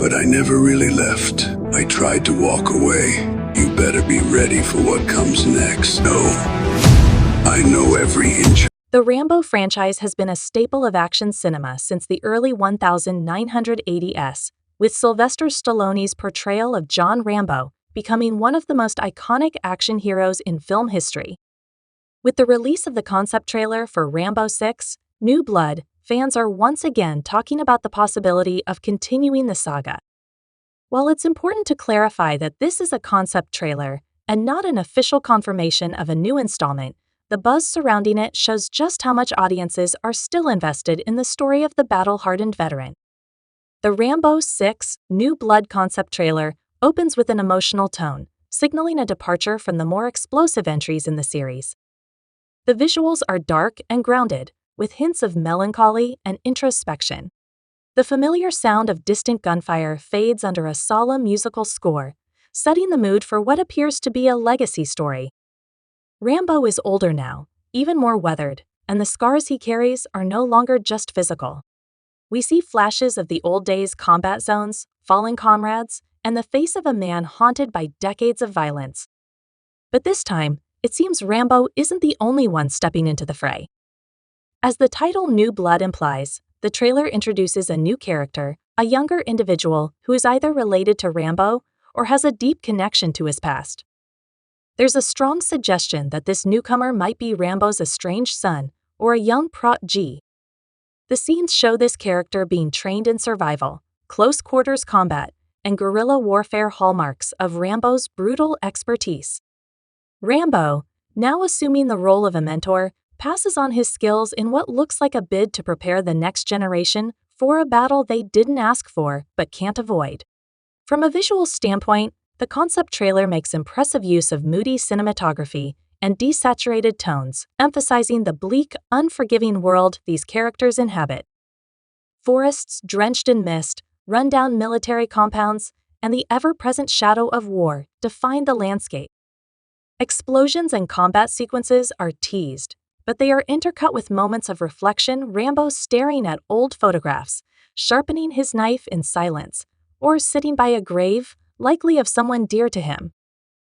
but I never really left. I tried to walk away. You better be ready for what comes next. No, I know every inch. The Rambo franchise has been a staple of action cinema since the early 1980s, with Sylvester Stallone's portrayal of John Rambo becoming one of the most iconic action heroes in film history. With the release of the concept trailer for Rambo 6, New Blood, fans are once again talking about the possibility of continuing the saga. While it's important to clarify that this is a concept trailer and not an official confirmation of a new installment, the buzz surrounding it shows just how much audiences are still invested in the story of the battle-hardened veteran. The Rambo 6 New Blood concept trailer opens with an emotional tone, signaling a departure from the more explosive entries in the series. The visuals are dark and grounded, with hints of melancholy and introspection. The familiar sound of distant gunfire fades under a solemn musical score, setting the mood for what appears to be a legacy story. Rambo is older now, even more weathered, and the scars he carries are no longer just physical. We see flashes of the old days' combat zones, fallen comrades, and the face of a man haunted by decades of violence. But this time, it seems Rambo isn't the only one stepping into the fray. As the title New Blood implies, the trailer introduces a new character, a younger individual who is either related to Rambo or has a deep connection to his past. There's a strong suggestion that this newcomer might be Rambo's estranged son or a young protege. The scenes show this character being trained in survival, close quarters combat, and guerrilla warfare, hallmarks of Rambo's brutal expertise. Rambo, now assuming the role of a mentor, passes on his skills in what looks like a bid to prepare the next generation for a battle they didn't ask for but can't avoid. From a visual standpoint, the concept trailer makes impressive use of moody cinematography and desaturated tones, emphasizing the bleak, unforgiving world these characters inhabit. Forests drenched in mist, run-down military compounds, and the ever-present shadow of war define the landscape. Explosions and combat sequences are teased, but they are intercut with moments of reflection, Rambo staring at old photographs, sharpening his knife in silence, or sitting by a grave, likely of someone dear to him.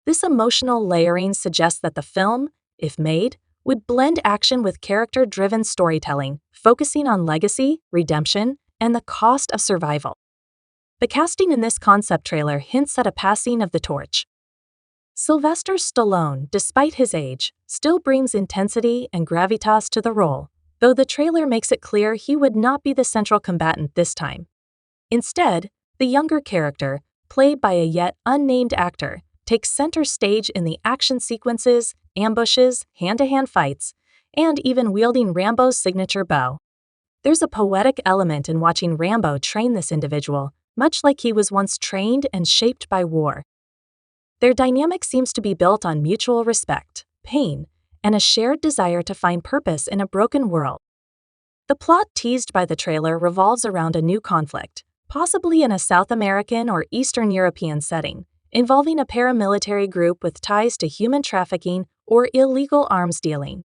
This emotional layering suggests that the film, if made, would blend action with character-driven storytelling, focusing on legacy, redemption, and the cost of survival. The casting in this concept trailer hints at a passing of the torch. Sylvester Stallone, despite his age, still brings intensity and gravitas to the role, though the trailer makes it clear he would not be the central combatant this time. Instead, the younger character, played by a yet unnamed actor, takes center stage in the action sequences, ambushes, hand-to-hand fights, and even wielding Rambo's signature bow. There's a poetic element in watching Rambo train this individual, much like he was once trained and shaped by war. Their dynamic seems to be built on mutual respect, pain, and a shared desire to find purpose in a broken world. The plot teased by the trailer revolves around a new conflict, possibly in a South American or Eastern European setting, involving a paramilitary group with ties to human trafficking or illegal arms dealing.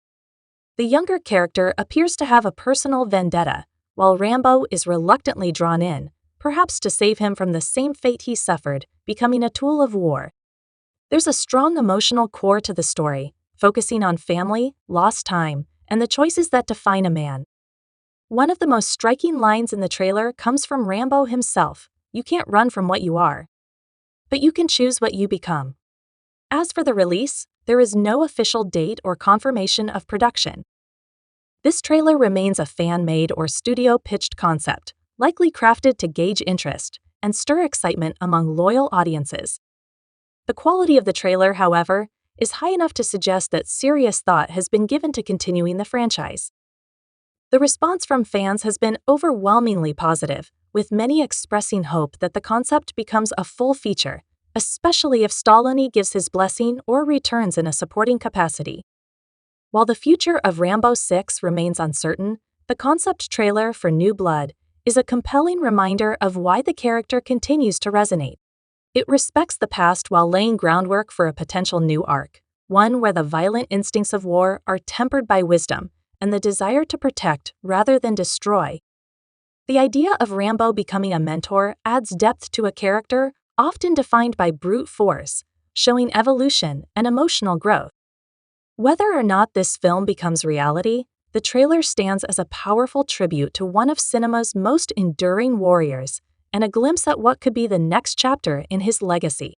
The younger character appears to have a personal vendetta, while Rambo is reluctantly drawn in, perhaps to save him from the same fate he suffered, becoming a tool of war. There's a strong emotional core to the story, focusing on family, lost time, and the choices that define a man. One of the most striking lines in the trailer comes from Rambo himself: "You can't run from what you are, but you can choose what you become." As for the release, there is no official date or confirmation of production. This trailer remains a fan-made or studio-pitched concept, likely crafted to gauge interest and stir excitement among loyal audiences. The quality of the trailer, however, is high enough to suggest that serious thought has been given to continuing the franchise. The response from fans has been overwhelmingly positive, with many expressing hope that the concept becomes a full feature, especially if Stallone gives his blessing or returns in a supporting capacity. While the future of Rambo 6 remains uncertain, the concept trailer for New Blood is a compelling reminder of why the character continues to resonate. It respects the past while laying groundwork for a potential new arc, one where the violent instincts of war are tempered by wisdom and the desire to protect rather than destroy. The idea of Rambo becoming a mentor adds depth to a character often defined by brute force, showing evolution and emotional growth. Whether or not this film becomes reality, the trailer stands as a powerful tribute to one of cinema's most enduring warriors and a glimpse at what could be the next chapter in his legacy.